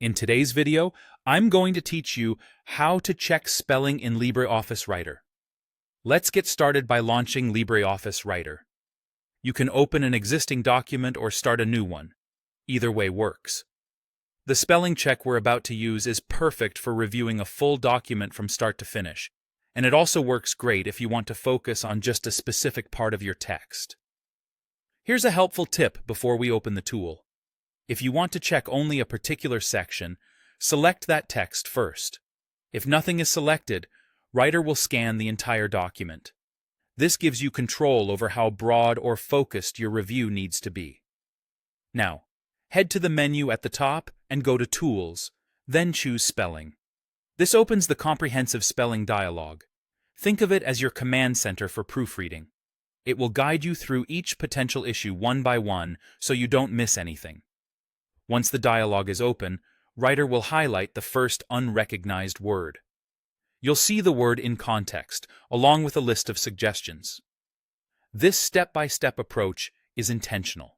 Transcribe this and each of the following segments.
In today's video, I'm going to teach you how to check spelling in LibreOffice Writer. Let's get started by launching LibreOffice Writer. You can open an existing document or start a new one. Either way works. The spelling check we're about to use is perfect for reviewing a full document from start to finish, and it also works great if you want to focus on just a specific part of your text. Here's a helpful tip before we open the tool. If you want to check only a particular section, select that text first. If nothing is selected, Writer will scan the entire document. This gives you control over how broad or focused your review needs to be. Now, head to the menu at the top and go to Tools, then choose Spelling. This opens the comprehensive spelling dialog. Think of it as your command center for proofreading. It will guide you through each potential issue one by one so you don't miss anything. Once the dialog is open, Writer will highlight the first unrecognized word. You'll see the word in context, along with a list of suggestions. This step-by-step approach is intentional.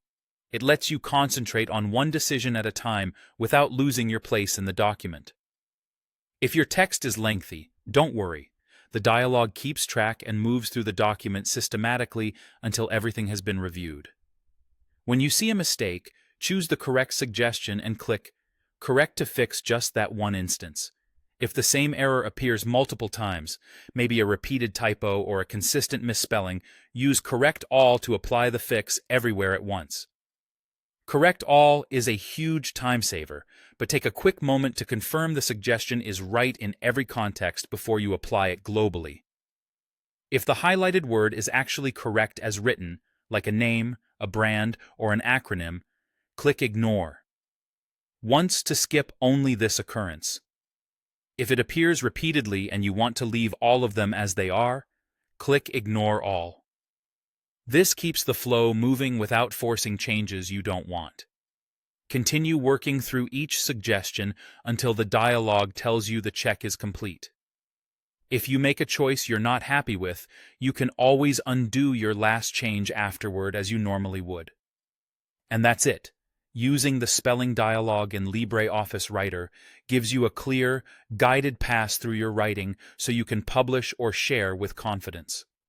It lets you concentrate on one decision at a time without losing your place in the document. If your text is lengthy, don't worry. The dialog keeps track and moves through the document systematically until everything has been reviewed. When you see a mistake, choose the correct suggestion and click Correct to fix just that one instance. If the same error appears multiple times, maybe a repeated typo or a consistent misspelling, use Correct All to apply the fix everywhere at once. Correct All is a huge time saver, but take a quick moment to confirm the suggestion is right in every context before you apply it globally. If the highlighted word is actually correct as written, like a name, a brand, or an acronym, click Ignore. Once to skip only this occurrence. If it appears repeatedly and you want to leave all of them as they are, click Ignore All. This keeps the flow moving without forcing changes you don't want. Continue working through each suggestion until the dialog tells you the check is complete. If you make a choice you're not happy with, you can always undo your last change afterward as you normally would. And that's it. Using the spelling dialog in LibreOffice Writer gives you a clear, guided pass through your writing so you can publish or share with confidence.